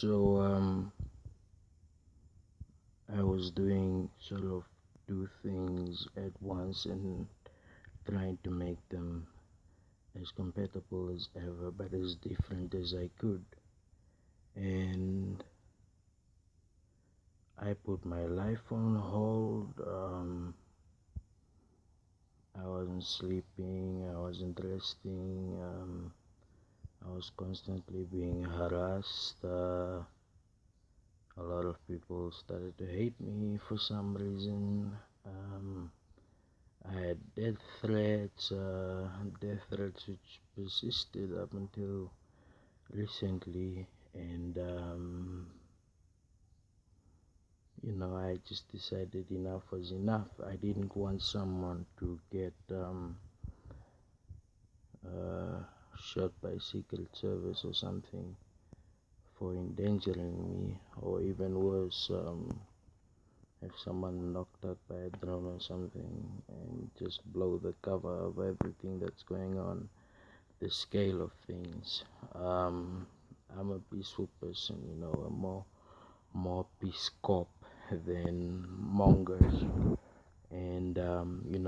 So I was doing sort of two things at once and trying to make them as compatible as ever, but as different as I could. And I put my life on hold. I wasn't sleeping, I wasn't resting, I was constantly being harassed. A lot of people started to hate me for some reason. Um, I had death threats which persisted up until recently, and I just decided enough was enough. I didn't want someone to get uh, shot by Secret Service or something for endangering me, or even worse, if someone knocked out by a drone or something and just blow the cover of everything that's going on, the scale of things. I'm a peaceful person, a more peace cop than mongers. And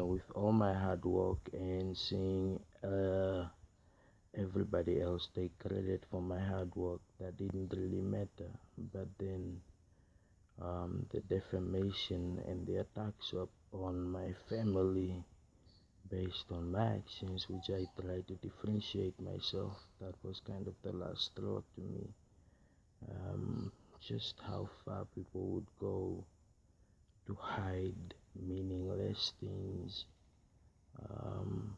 with all my hard work and seeing everybody else take credit for my hard work, that didn't really matter. But then the defamation and the attacks on my family based on my actions, which I tried to differentiate myself, that was kind of the last straw to me. Just how far people would go to hide meaningless things. Um,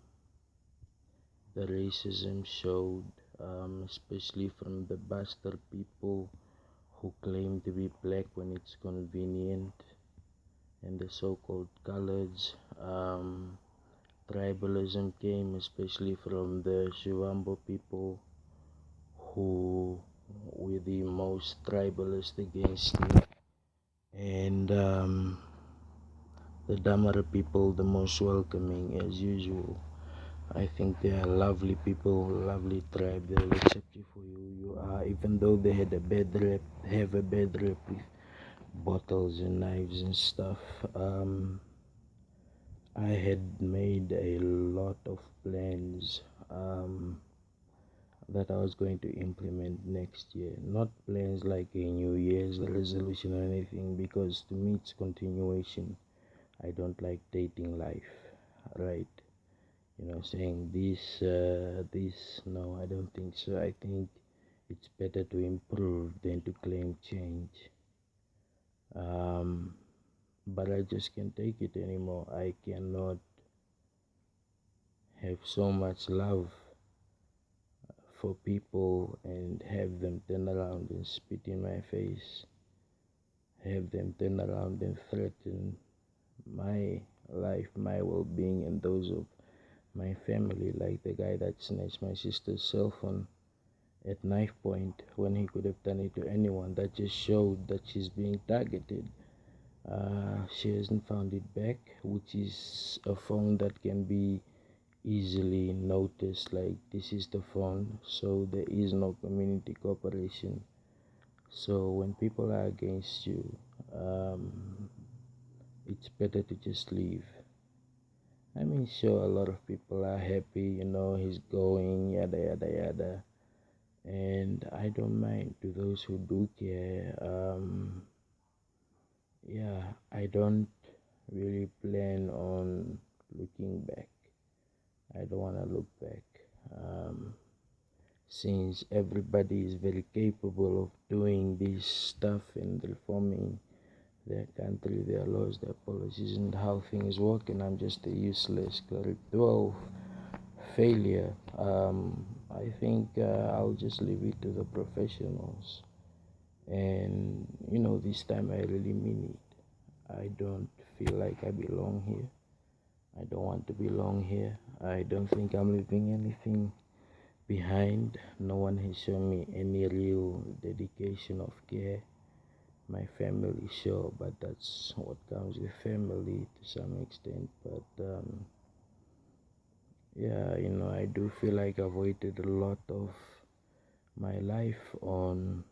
the racism showed, especially from the bastard people who claim to be black when it's convenient, and the so-called coloreds. Tribalism came especially from the Shivambo people, who were the most tribalist against me, and the Damara people the most welcoming as usual. I think they are lovely people, lovely tribe. They'll accept you for who you are, even though they had a bad rep, have a bad rep with bottles and knives and stuff. I had made a lot of plans that I was going to implement next year. Not plans like a New Year's resolution or anything, because to me it's continuation. I don't like dating life, right? Saying this. No, I don't think so. I think it's better to improve than to claim change. Um, but I just can't take it anymore. I cannot have so much love for people and have them turn around and spit in my face, have them turn around and threaten my life, my well-being, and those of my family, like the guy that snatched my sister's cell phone at knife point when he could have done it to anyone. That just showed that she's being targeted. She hasn't found it back, which is a phone that can be easily noticed, like this is the phone, so there is no community cooperation. So when people are against you, um, it's better to just leave. I mean, sure, a lot of people are happy, he's going, yada yada yada, and I don't mind. To those who do care, yeah, I don't really plan on looking back. I don't want to look back. Um, since everybody is very capable of doing this stuff and reforming their country, their laws, their policies, and how things work, and I'm just a useless grade 12 failure. I think I'll just leave it to the professionals. And this time I really mean it. I don't feel like I belong here. I don't want to belong here. I don't think I'm leaving anything behind. No one has shown me any real dedication of care. My family, sure, but that's what comes with family to some extent. But yeah, I do feel like I've waited a lot of my life on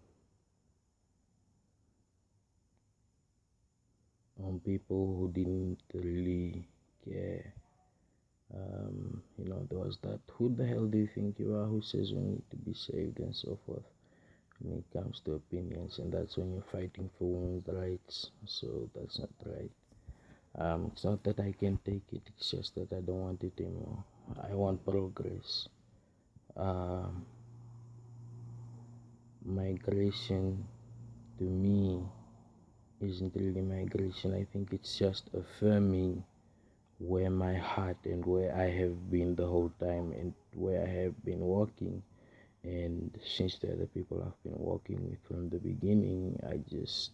on people who didn't really care. There was that, who the hell do you think you are, who says we need to be saved and so forth when it comes to opinions, and that's when you're fighting for women's rights. So that's not right. It's not that I can take it, it's just that I don't want it anymore. I want progress. Um, Migration to me isn't really migration. I think it's just affirming where my heart and where I have been the whole time and where I have been walking. And since the other people I've been walking with from the beginning, I just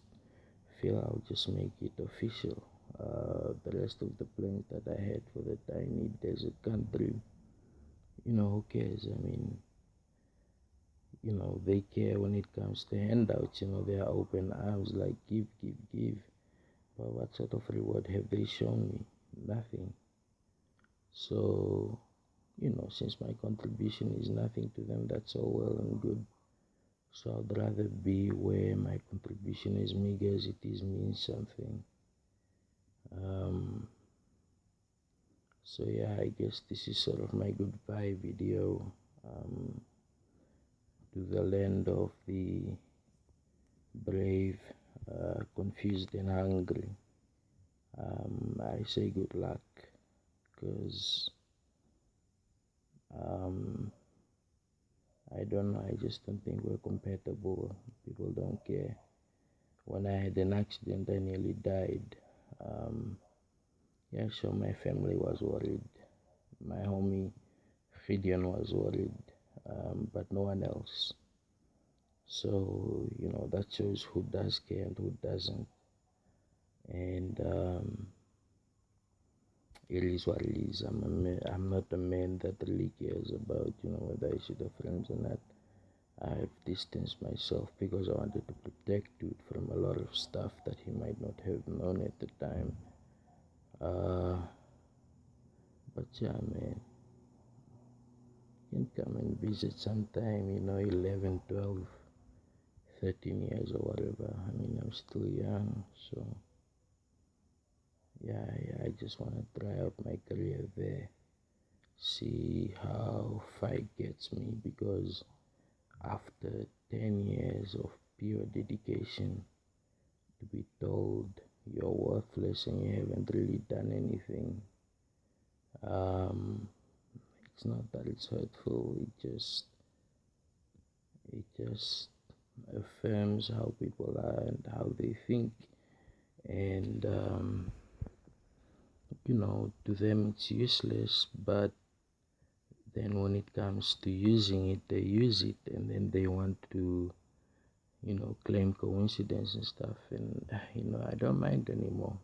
feel I'll just make it official. The rest of the plans that I had for the tiny desert country, who cares? I mean, they care when it comes to handouts. They are open arms, like give, give, give. But what sort of reward have they shown me? Nothing. So, since my contribution is nothing to them, that's all well and good. So I'd rather be where my contribution is meager as it is means something. Um, so yeah, I guess this is sort of my goodbye video um, to the land of the brave, confused and hungry. I say good luck because I don't know, I just don't think we're compatible. People don't care. When I had an accident, I nearly died. Um, yeah, so my family was worried. My homie Gideon was worried, but no one else. So, that shows who does care and who doesn't. And it is what it is. I'm not a man that really cares about, whether I should have friends or not. I've distanced myself because I wanted to protect dude from a lot of stuff that he might not have known at the time. Uh, but yeah, man, you can come and visit sometime, 11, 12, 13 years or whatever. I mean, I'm still young, so yeah, I just want to try out my career there, see how far it gets me, because after 10 years of pure dedication, to be told you're worthless and you haven't really done anything, it's not that it's hurtful, it just affirms how people are and how they think. And to them it's useless, but then when it comes to using it, they use it, and then they want to claim coincidence and stuff. And I don't mind anymore.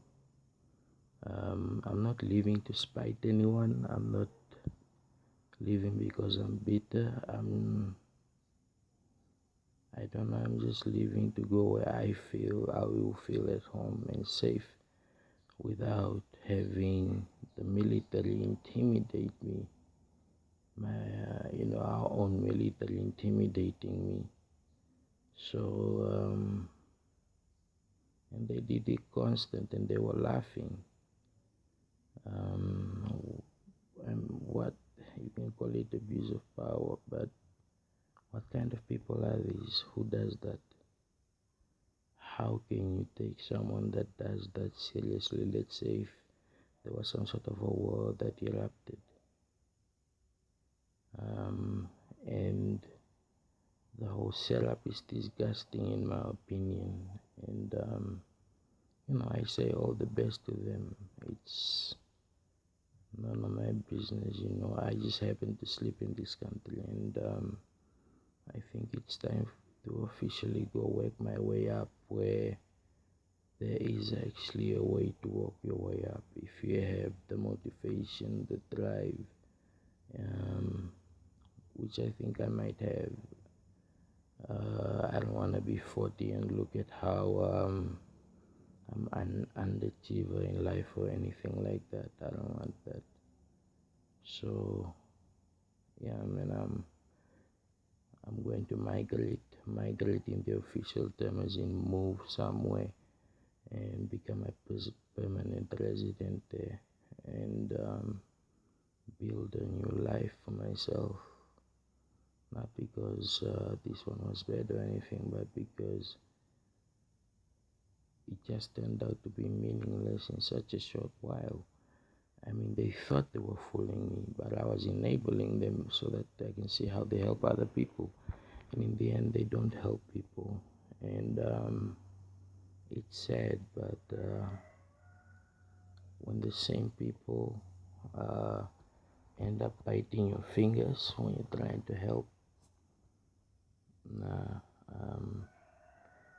I'm not living to spite anyone. I'm not living because I'm bitter. I don't know, I'm just living to go where I feel I will feel at home and safe without having the military intimidate me. Our own military intimidating me. So, and they did it constant and they were laughing. And what, you can call it abuse of power, but what kind of people are these? Who does that? How can you take someone that does that seriously? Let's say if there was some sort of a war that erupted, and the whole setup is disgusting in my opinion. And I say all the best to them. It's none of my business. I just happen to sleep in this country, and I think it's time to officially go work my way up, where there is actually a way to walk your way up if you have the motivation, the drive, which I think I might have. I don't want to be 40 and look at how I'm an underachiever in life or anything like that. I don't want that. So yeah, I mean, I'm going to migrate in the official term, as in move somewhere and become a permanent resident there, and build a new life for myself. Not because this one was bad or anything, but because it just turned out to be meaningless in such a short while. I mean, they thought they were fooling me, but I was enabling them so that I can see how they help other people. And in the end, they don't help people. And it's sad, but when the same people uh, end up biting your fingers when you're trying to help, nah,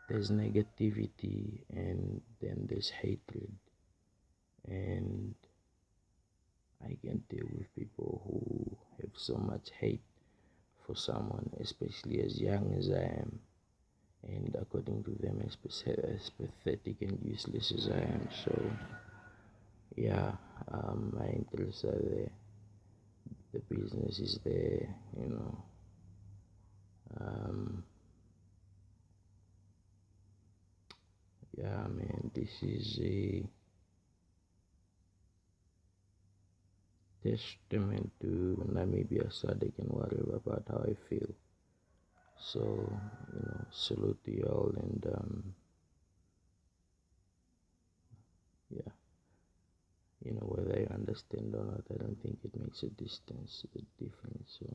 there's negativity and then there's hatred. And I can deal with people who have so much hate for someone, especially as young as I am, and according to them, as pathetic and useless as I am. So, yeah, my interests are there, the business is there, you know. Um, yeah, man, this is a testament to Namibia, Sadek, and whatever about how I feel. So, salute to y'all, and yeah, whether I understand or not, I don't think it makes a difference. So,